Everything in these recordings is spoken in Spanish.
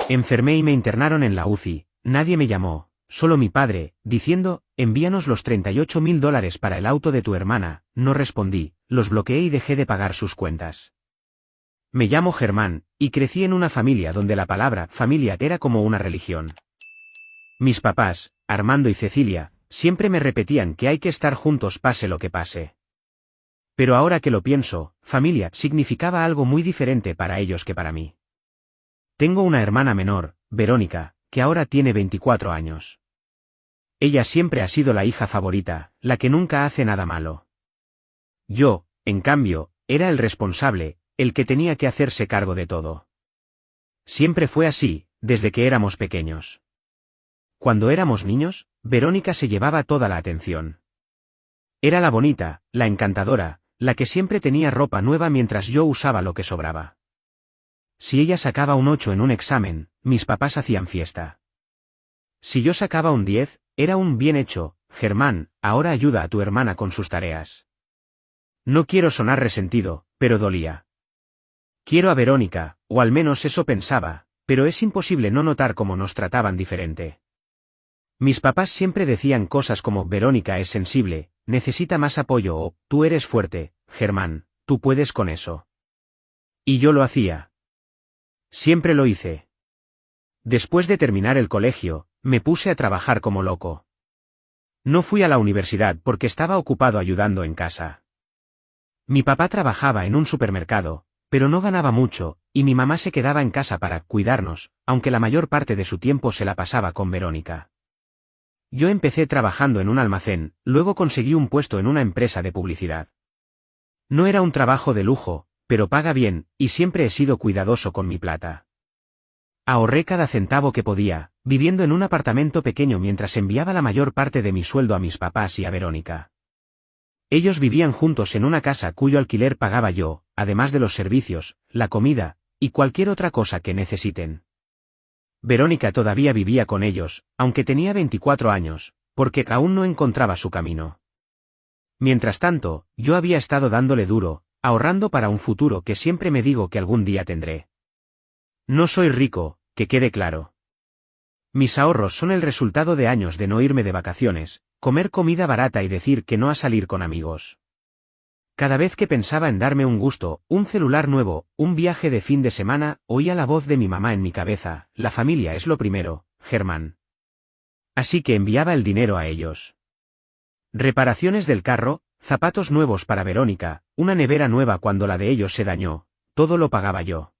Enfermé y me internaron en la UCI, nadie me llamó, solo mi padre, diciendo, envíanos los $38.000 para el auto de tu hermana, no respondí, los bloqueé y dejé de pagar sus cuentas. Me llamo Germán, y crecí en una familia donde la palabra familia era como una religión. Mis papás, Armando y Cecilia, siempre me repetían que hay que estar juntos pase lo que pase. Pero ahora que lo pienso, familia significaba algo muy diferente para ellos que para mí. Tengo una hermana menor, Verónica, que ahora tiene 24 años. Ella siempre ha sido la hija favorita, la que nunca hace nada malo. Yo, en cambio, era el responsable, el que tenía que hacerse cargo de todo. Siempre fue así, desde que éramos pequeños. Cuando éramos niños, Verónica se llevaba toda la atención. Era la bonita, la encantadora, la que siempre tenía ropa nueva mientras yo usaba lo que sobraba. Si ella sacaba un 8 en un examen, mis papás hacían fiesta. Si yo sacaba un 10, era un bien hecho, Germán, ahora ayuda a tu hermana con sus tareas. No quiero sonar resentido, pero dolía. Quiero a Verónica, o al menos eso pensaba, pero es imposible no notar cómo nos trataban diferente. Mis papás siempre decían cosas como Verónica es sensible, necesita más apoyo o tú eres fuerte, Germán, tú puedes con eso. Y yo lo hacía. Siempre lo hice. Después de terminar el colegio, me puse a trabajar como loco. No fui a la universidad porque estaba ocupado ayudando en casa. Mi papá trabajaba en un supermercado, pero no ganaba mucho, y mi mamá se quedaba en casa para cuidarnos, aunque la mayor parte de su tiempo se la pasaba con Verónica. Yo empecé trabajando en un almacén, luego conseguí un puesto en una empresa de publicidad. No era un trabajo de lujo, pero paga bien, y siempre he sido cuidadoso con mi plata. Ahorré cada centavo que podía, viviendo en un apartamento pequeño mientras enviaba la mayor parte de mi sueldo a mis papás y a Verónica. Ellos vivían juntos en una casa cuyo alquiler pagaba yo, además de los servicios, la comida, y cualquier otra cosa que necesiten. Verónica todavía vivía con ellos, aunque tenía 24 años, porque aún no encontraba su camino. Mientras tanto, yo había estado dándole duro, ahorrando para un futuro que siempre me digo que algún día tendré. No soy rico, que quede claro. Mis ahorros son el resultado de años de no irme de vacaciones, comer comida barata y decir que no a salir con amigos. Cada vez que pensaba en darme un gusto, un celular nuevo, un viaje de fin de semana, oía la voz de mi mamá en mi cabeza, la familia es lo primero, Germán. Así que enviaba el dinero a ellos. Reparaciones del carro, zapatos nuevos para Verónica, una nevera nueva cuando la de ellos se dañó, todo lo pagaba yo.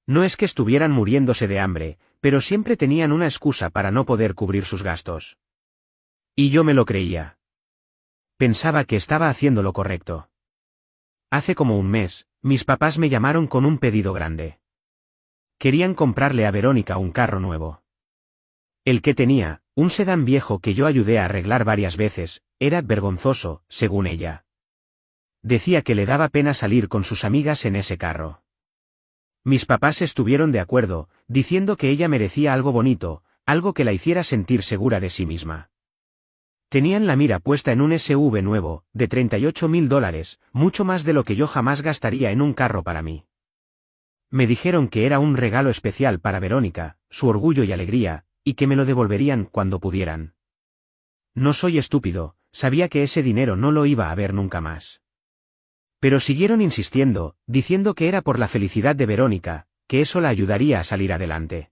No es que estuvieran muriéndose de hambre, pero siempre tenían una excusa para no poder cubrir sus gastos. Y yo me lo creía. Pensaba que estaba haciendo lo correcto. Hace como un mes, mis papás me llamaron con un pedido grande. Querían comprarle a Verónica un carro nuevo. El que tenía, un sedán viejo que yo ayudé a arreglar varias veces, era vergonzoso, según ella. Decía que le daba pena salir con sus amigas en ese carro. Mis papás estuvieron de acuerdo, diciendo que ella merecía algo bonito, algo que la hiciera sentir segura de sí misma. Tenían la mira puesta en un SUV nuevo, de $38.000, mucho más de lo que yo jamás gastaría en un carro para mí. Me dijeron que era un regalo especial para Verónica, su orgullo y alegría, y que me lo devolverían cuando pudieran. No soy estúpido, sabía que ese dinero no lo iba a ver nunca más. Pero siguieron insistiendo, diciendo que era por la felicidad de Verónica, que eso la ayudaría a salir adelante.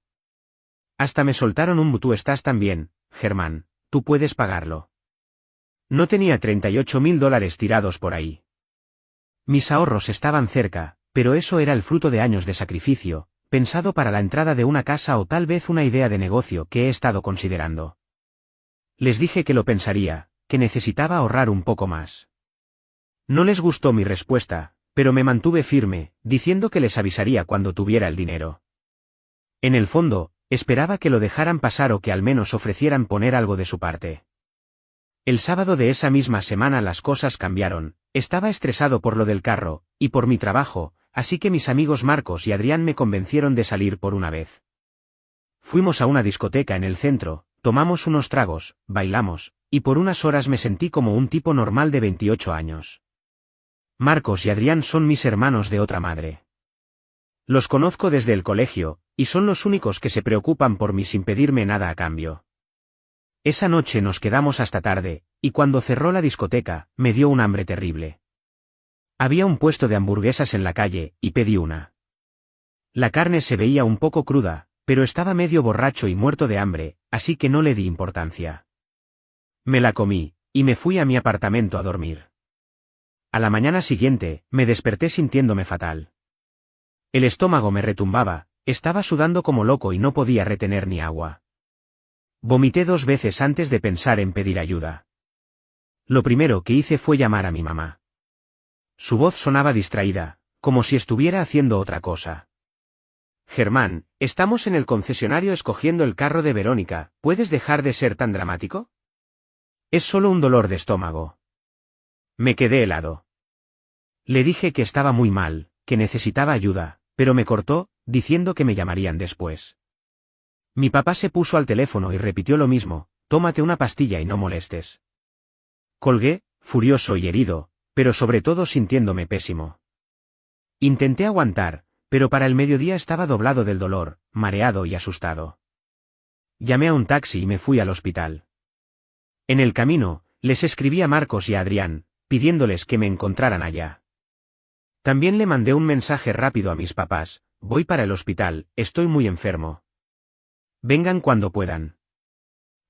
Hasta me soltaron un tú estás tan bien, Germán, tú puedes pagarlo. No tenía $38.000 tirados por ahí. Mis ahorros estaban cerca, pero eso era el fruto de años de sacrificio, pensado para la entrada de una casa o tal vez una idea de negocio que he estado considerando. Les dije que lo pensaría, que necesitaba ahorrar un poco más. No les gustó mi respuesta, pero me mantuve firme, diciendo que les avisaría cuando tuviera el dinero. En el fondo, esperaba que lo dejaran pasar o que al menos ofrecieran poner algo de su parte. El sábado de esa misma semana las cosas cambiaron, estaba estresado por lo del carro, y por mi trabajo, así que mis amigos Marcos y Adrián me convencieron de salir por una vez. Fuimos a una discoteca en el centro, tomamos unos tragos, bailamos, y por unas horas me sentí como un tipo normal de 28 años. Marcos y Adrián son mis hermanos de otra madre. Los conozco desde el colegio, y son los únicos que se preocupan por mí sin pedirme nada a cambio. Esa noche nos quedamos hasta tarde, y cuando cerró la discoteca, me dio un hambre terrible. Había un puesto de hamburguesas en la calle, y pedí una. La carne se veía un poco cruda, pero estaba medio borracho y muerto de hambre, así que no le di importancia. Me la comí, y me fui a mi apartamento a dormir. A la mañana siguiente, me desperté sintiéndome fatal. El estómago me retumbaba, estaba sudando como loco y no podía retener ni agua. Vomité 2 veces antes de pensar en pedir ayuda. Lo primero que hice fue llamar a mi mamá. Su voz sonaba distraída, como si estuviera haciendo otra cosa. Germán, estamos en el concesionario escogiendo el carro de Verónica, ¿puedes dejar de ser tan dramático? Es solo un dolor de estómago. Me quedé helado. Le dije que estaba muy mal, que necesitaba ayuda, pero me cortó, diciendo que me llamarían después. Mi papá se puso al teléfono y repitió lo mismo, tómate una pastilla y no molestes. Colgué, furioso y herido, pero sobre todo sintiéndome pésimo. Intenté aguantar, pero para el mediodía estaba doblado del dolor, mareado y asustado. Llamé a un taxi y me fui al hospital. En el camino, les escribí a Marcos y a Adrián, pidiéndoles que me encontraran allá. También le mandé un mensaje rápido a mis papás, voy para el hospital, estoy muy enfermo. Vengan cuando puedan.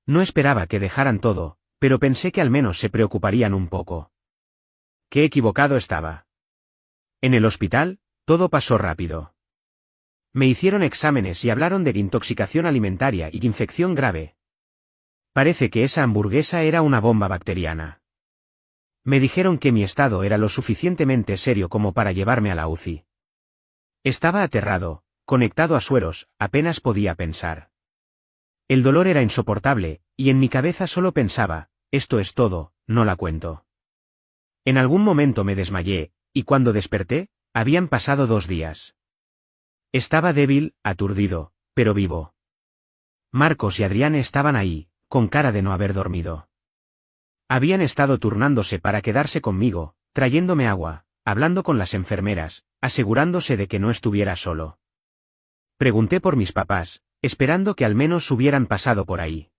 No esperaba que dejaran todo, pero pensé que al menos se preocuparían un poco. Qué equivocado estaba. En el hospital, todo pasó rápido. Me hicieron exámenes y hablaron de intoxicación alimentaria y infección grave. Parece que esa hamburguesa era una bomba bacteriana. Me dijeron que mi estado era lo suficientemente serio como para llevarme a la UCI. Estaba aterrado, conectado a sueros, apenas podía pensar. El dolor era insoportable, y en mi cabeza solo pensaba, esto es todo, no la cuento. En algún momento me desmayé, y cuando desperté, habían pasado 2 días. Estaba débil, aturdido, pero vivo. Marcos y Adrián estaban ahí, con cara de no haber dormido. Habían estado turnándose para quedarse conmigo, trayéndome agua, hablando con las enfermeras, asegurándose de que no estuviera solo. Pregunté por mis papás, esperando que al menos hubieran pasado por ahí.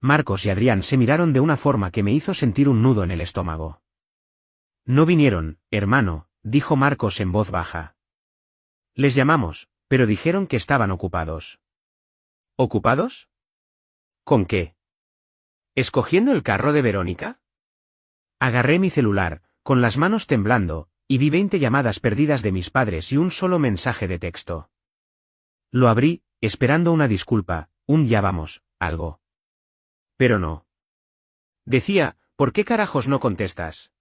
Marcos y Adrián se miraron de una forma que me hizo sentir un nudo en el estómago. No vinieron, hermano, dijo Marcos en voz baja. Les llamamos, pero dijeron que estaban ocupados. ¿Ocupados? ¿Con qué? ¿Escogiendo el carro de Verónica? Agarré mi celular, con las manos temblando, y vi 20 llamadas perdidas de mis padres y un solo mensaje de texto. Lo abrí, esperando una disculpa, un ya vamos, algo. Pero no. Decía, ¿por qué carajos no contestas?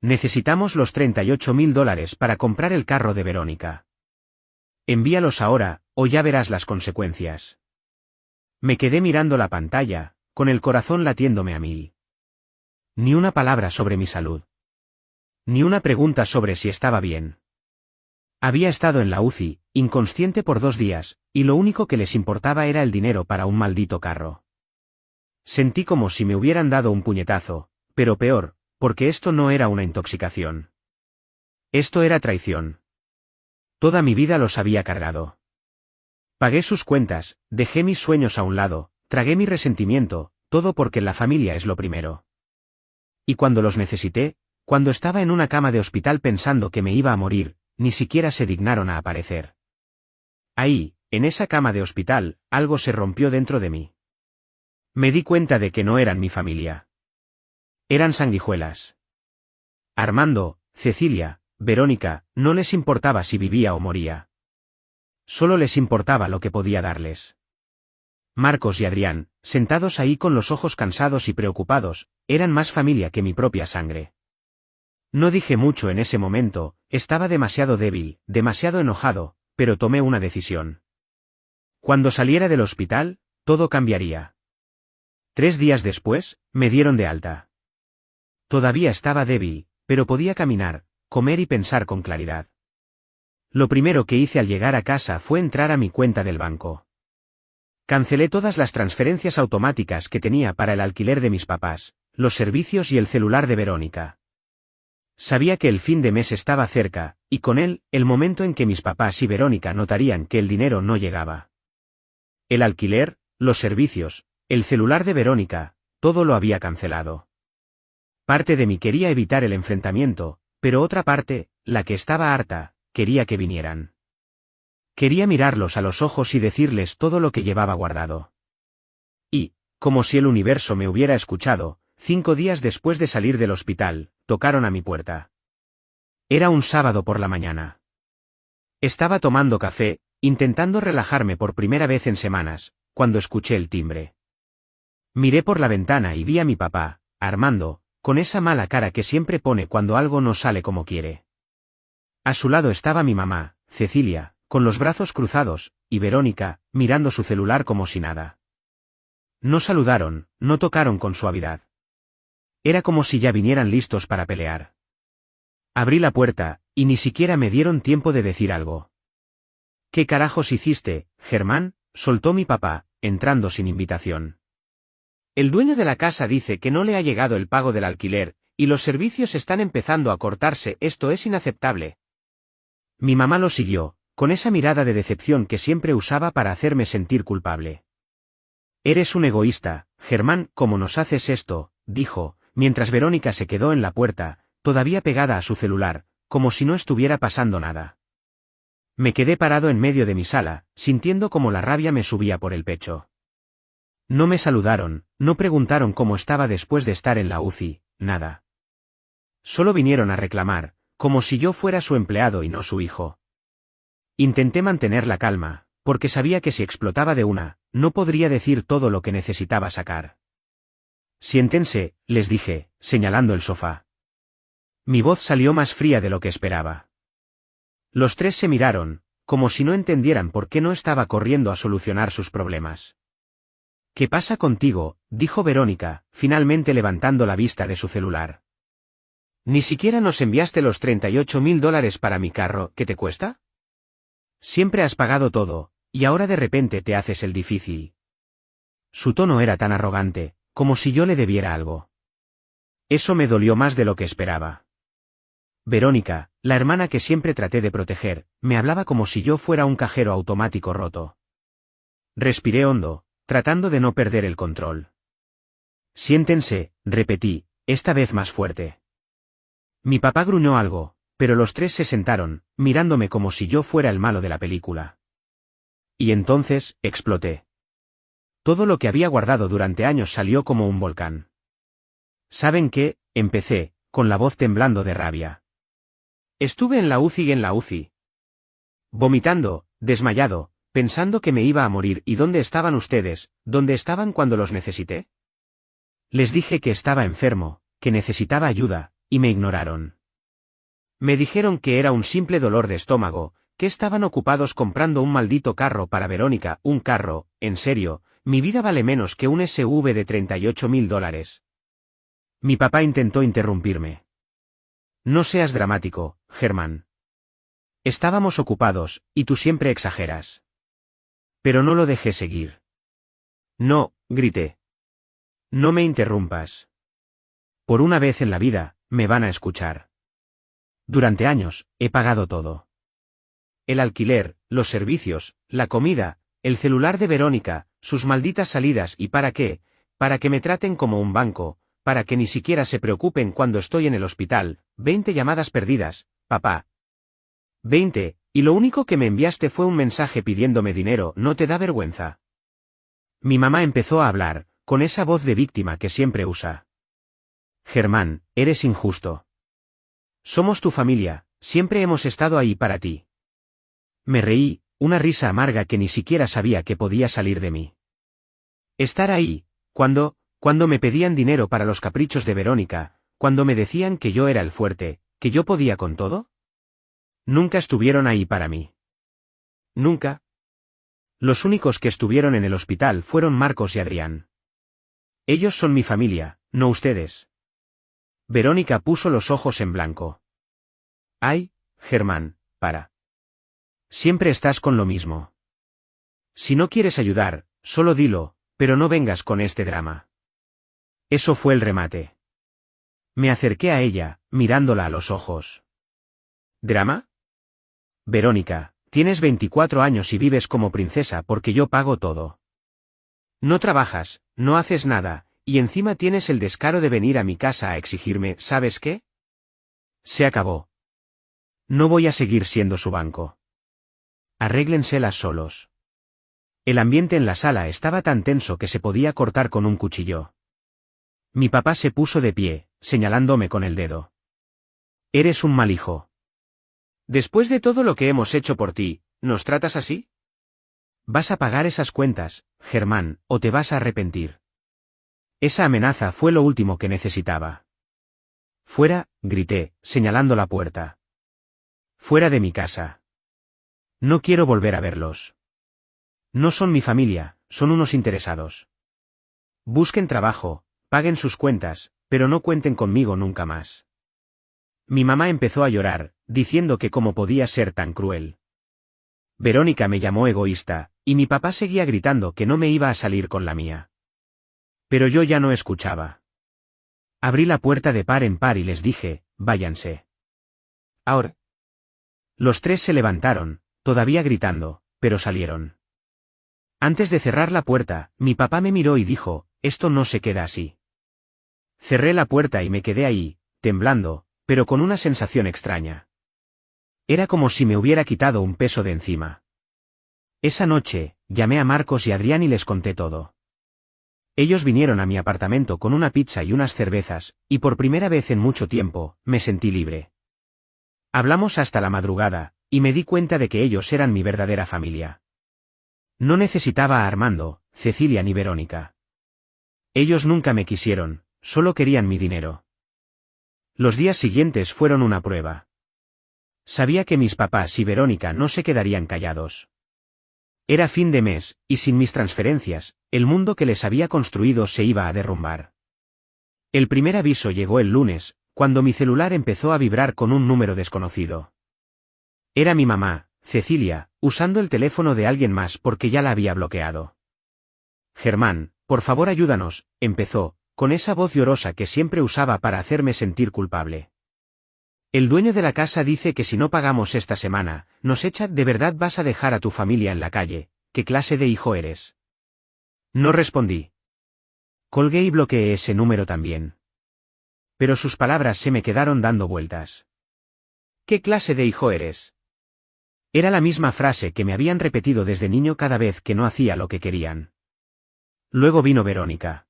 Necesitamos los $38.000 para comprar el carro de Verónica. Envíalos ahora, o ya verás las consecuencias. Me quedé mirando la pantalla, con el corazón latiéndome a 1000. Ni una palabra sobre mi salud. Ni una pregunta sobre si estaba bien. Había estado en la UCI, inconsciente por 2 días, y lo único que les importaba era el dinero para un maldito carro. Sentí como si me hubieran dado un puñetazo, pero peor, porque esto no era una intoxicación. Esto era traición. Toda mi vida los había cargado. Pagué sus cuentas, dejé mis sueños a un lado, tragué mi resentimiento, todo porque la familia es lo primero. Y cuando los necesité, cuando estaba en una cama de hospital pensando que me iba a morir, ni siquiera se dignaron a aparecer. Ahí, en esa cama de hospital, algo se rompió dentro de mí. Me di cuenta de que no eran mi familia. Eran sanguijuelas. Armando, Cecilia, Verónica, no les importaba si vivía o moría. Solo les importaba lo que podía darles. Marcos y Adrián, sentados ahí con los ojos cansados y preocupados, eran más familia que mi propia sangre. No dije mucho en ese momento, estaba demasiado débil, demasiado enojado, pero tomé una decisión. Cuando saliera del hospital, todo cambiaría. 3 días después, me dieron de alta. Todavía estaba débil, pero podía caminar, comer y pensar con claridad. Lo primero que hice al llegar a casa fue entrar a mi cuenta del banco. Cancelé todas las transferencias automáticas que tenía para el alquiler de mis papás, los servicios y el celular de Verónica. Sabía que el fin de mes estaba cerca, y con él, el momento en que mis papás y Verónica notarían que el dinero no llegaba. El alquiler, los servicios, el celular de Verónica, todo lo había cancelado. Parte de mí quería evitar el enfrentamiento, pero otra parte, la que estaba harta, quería que vinieran. Quería mirarlos a los ojos y decirles todo lo que llevaba guardado. Y, como si el universo me hubiera escuchado, 5 días después de salir del hospital, tocaron a mi puerta. Era un sábado por la mañana. Estaba tomando café, intentando relajarme por primera vez en semanas, cuando escuché el timbre. Miré por la ventana y vi a mi papá, Armando, con esa mala cara que siempre pone cuando algo no sale como quiere. A su lado estaba mi mamá, Cecilia, con los brazos cruzados, y Verónica, mirando su celular como si nada. No saludaron, no tocaron con suavidad. Era como si ya vinieran listos para pelear. Abrí la puerta, y ni siquiera me dieron tiempo de decir algo. ¿Qué carajos hiciste, Germán?, soltó mi papá, entrando sin invitación. El dueño de la casa dice que no le ha llegado el pago del alquiler, y los servicios están empezando a cortarse. Esto es inaceptable. Mi mamá lo siguió, con esa mirada de decepción que siempre usaba para hacerme sentir culpable. Eres un egoísta, Germán, ¿cómo nos haces esto?, dijo, mientras Verónica se quedó en la puerta, todavía pegada a su celular, como si no estuviera pasando nada. Me quedé parado en medio de mi sala, sintiendo como la rabia me subía por el pecho. No me saludaron, no preguntaron cómo estaba después de estar en la UCI, nada. Solo vinieron a reclamar, como si yo fuera su empleado y no su hijo. Intenté mantener la calma, porque sabía que si explotaba de una, no podría decir todo lo que necesitaba sacar. Siéntense, les dije, señalando el sofá. Mi voz salió más fría de lo que esperaba. Los tres se miraron, como si no entendieran por qué no estaba corriendo a solucionar sus problemas. ¿Qué pasa contigo?, dijo Verónica, finalmente levantando la vista de su celular. ¿Ni siquiera nos enviaste los $38.000 para mi carro? ¿Qué te cuesta? Siempre has pagado todo, y ahora de repente te haces el difícil. Su tono era tan arrogante, como si yo le debiera algo. Eso me dolió más de lo que esperaba. Verónica, la hermana que siempre traté de proteger, me hablaba como si yo fuera un cajero automático roto. Respiré hondo, tratando de no perder el control. Siéntense, repetí, esta vez más fuerte. Mi papá gruñó algo, pero los tres se sentaron, mirándome como si yo fuera el malo de la película. Y entonces, exploté. Todo lo que había guardado durante años salió como un volcán. ¿Saben qué?, empecé, con la voz temblando de rabia. Estuve en la UCI. Vomitando, desmayado, pensando que me iba a morir. ¿Y dónde estaban ustedes? ¿Dónde estaban cuando los necesité? Les dije que estaba enfermo, que necesitaba ayuda, y me ignoraron. Me dijeron que era un simple dolor de estómago, que estaban ocupados comprando un maldito carro para Verónica. ¿Un carro? En serio, mi vida vale menos que un SUV de $38.000. Mi papá intentó interrumpirme. No seas dramático, Germán. Estábamos ocupados, y tú siempre exageras. Pero no lo dejé seguir. No, grité. No me interrumpas. Por una vez en la vida, me van a escuchar. Durante años, he pagado todo. El alquiler, los servicios, la comida, el celular de Verónica, sus malditas salidas. ¿Y para qué? Para que me traten como un banco, para que ni siquiera se preocupen cuando estoy en el hospital. 20 llamadas perdidas, papá. 20, y lo único que me enviaste fue un mensaje pidiéndome dinero. ¿No te da vergüenza? Mi mamá empezó a hablar, con esa voz de víctima que siempre usa. Germán, eres injusto. Somos tu familia, siempre hemos estado ahí para ti. Me reí, una risa amarga que ni siquiera sabía que podía salir de mí. Estar ahí, cuando me pedían dinero para los caprichos de Verónica, cuando me decían que yo era el fuerte, que yo podía con todo. Nunca estuvieron ahí para mí. Nunca. Los únicos que estuvieron en el hospital fueron Marcos y Adrián. Ellos son mi familia, no ustedes. Verónica puso los ojos en blanco. Ay, Germán, para. Siempre estás con lo mismo. Si no quieres ayudar, solo dilo, pero no vengas con este drama. Eso fue el remate. Me acerqué a ella, mirándola a los ojos. ¿Drama? Verónica, tienes 24 años y vives como princesa porque yo pago todo. No trabajas, no haces nada, y encima tienes el descaro de venir a mi casa a exigirme, ¿sabes qué? Se acabó. No voy a seguir siendo su banco. Arréglenselas solos. El ambiente en la sala estaba tan tenso que se podía cortar con un cuchillo. Mi papá se puso de pie, señalándome con el dedo. Eres un mal hijo. Después de todo lo que hemos hecho por ti, ¿nos tratas así? Vas a pagar esas cuentas, Germán, o te vas a arrepentir. Esa amenaza fue lo último que necesitaba. Fuera, grité, señalando la puerta. Fuera de mi casa. No quiero volver a verlos. No son mi familia, son unos interesados. Busquen trabajo, paguen sus cuentas, pero no cuenten conmigo nunca más. Mi mamá empezó a llorar, diciendo que cómo podía ser tan cruel. Verónica me llamó egoísta, y mi papá seguía gritando que no me iba a salir con la mía. Pero yo ya no escuchaba. Abrí la puerta de par en par y les dije, váyanse. Ahora. Los tres se levantaron, todavía gritando, pero salieron. Antes de cerrar la puerta, mi papá me miró y dijo, esto no se queda así. Cerré la puerta y me quedé ahí, temblando, pero con una sensación extraña. Era como si me hubiera quitado un peso de encima. Esa noche, llamé a Marcos y Adrián y les conté todo. Ellos vinieron a mi apartamento con una pizza y unas cervezas, y por primera vez en mucho tiempo, me sentí libre. Hablamos hasta la madrugada, y me di cuenta de que ellos eran mi verdadera familia. No necesitaba a Armando, Cecilia ni Verónica. Ellos nunca me quisieron, solo querían mi dinero. Los días siguientes fueron una prueba. Sabía que mis papás y Verónica no se quedarían callados. Era fin de mes, y sin mis transferencias, el mundo que les había construido se iba a derrumbar. El primer aviso llegó el lunes, cuando mi celular empezó a vibrar con un número desconocido. Era mi mamá, Cecilia, usando el teléfono de alguien más porque ya la había bloqueado. Germán, por favor ayúdanos, empezó, con esa voz llorosa que siempre usaba para hacerme sentir culpable. El dueño de la casa dice que si no pagamos esta semana, nos echa. ¿De verdad vas a dejar a tu familia en la calle? ¿Qué clase de hijo eres? No respondí. Colgué y bloqueé ese número también. Pero sus palabras se me quedaron dando vueltas. ¿Qué clase de hijo eres? Era la misma frase que me habían repetido desde niño cada vez que no hacía lo que querían. Luego vino Verónica.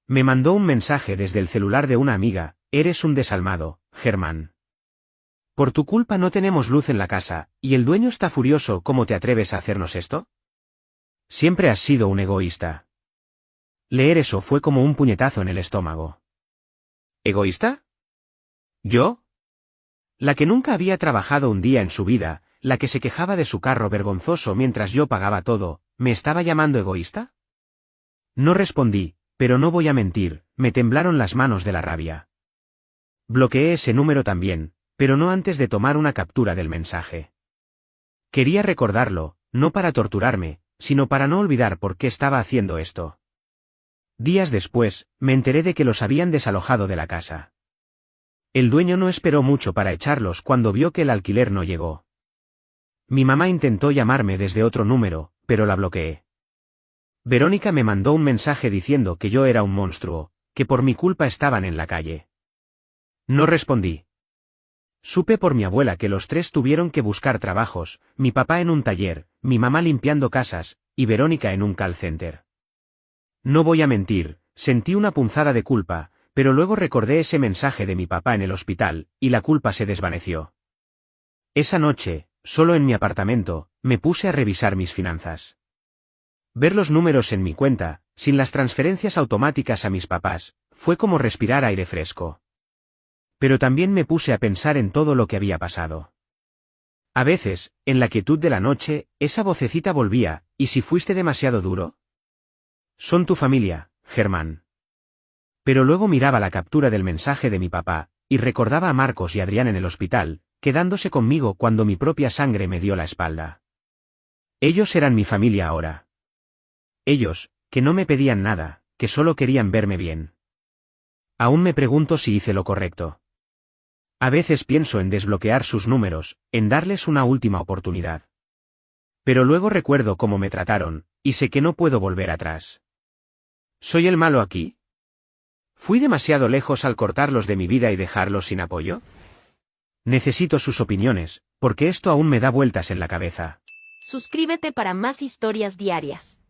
Me mandó un mensaje desde el celular de una amiga, eres un desalmado, Germán. Por tu culpa no tenemos luz en la casa, y el dueño está furioso. ¿Cómo te atreves a hacernos esto? Siempre has sido un egoísta. Leer eso fue como un puñetazo en el estómago. ¿Egoísta? ¿Yo? La que nunca había trabajado un día en su vida, la que se quejaba de su carro vergonzoso mientras yo pagaba todo, ¿me estaba llamando egoísta? No respondí, pero no voy a mentir, me temblaron las manos de la rabia. Bloqueé ese número también, pero no antes de tomar una captura del mensaje. Quería recordarlo, no para torturarme, sino para no olvidar por qué estaba haciendo esto. Días después, me enteré de que los habían desalojado de la casa. El dueño no esperó mucho para echarlos cuando vio que el alquiler no llegó. Mi mamá intentó llamarme desde otro número, pero la bloqueé. Verónica me mandó un mensaje diciendo que yo era un monstruo, que por mi culpa estaban en la calle. No respondí. Supe por mi abuela que los tres tuvieron que buscar trabajos, mi papá en un taller, mi mamá limpiando casas, y Verónica en un call center. No voy a mentir, sentí una punzada de culpa, pero luego recordé ese mensaje de mi papá en el hospital, y la culpa se desvaneció. Esa noche, solo en mi apartamento, me puse a revisar mis finanzas. Ver los números en mi cuenta, sin las transferencias automáticas a mis papás, fue como respirar aire fresco. Pero también me puse a pensar en todo lo que había pasado. A veces, en la quietud de la noche, esa vocecita volvía, ¿y si fuiste demasiado duro? Son tu familia, Germán. Pero luego miraba la captura del mensaje de mi papá, y recordaba a Marcos y Adrián en el hospital, quedándose conmigo cuando mi propia sangre me dio la espalda. Ellos eran mi familia ahora. Ellos, que no me pedían nada, que solo querían verme bien. Aún me pregunto si hice lo correcto. A veces pienso en desbloquear sus números, en darles una última oportunidad. Pero luego recuerdo cómo me trataron, y sé que no puedo volver atrás. ¿Soy el malo aquí? ¿Fui demasiado lejos al cortarlos de mi vida y dejarlos sin apoyo? Necesito sus opiniones, porque esto aún me da vueltas en la cabeza. Suscríbete para más historias diarias.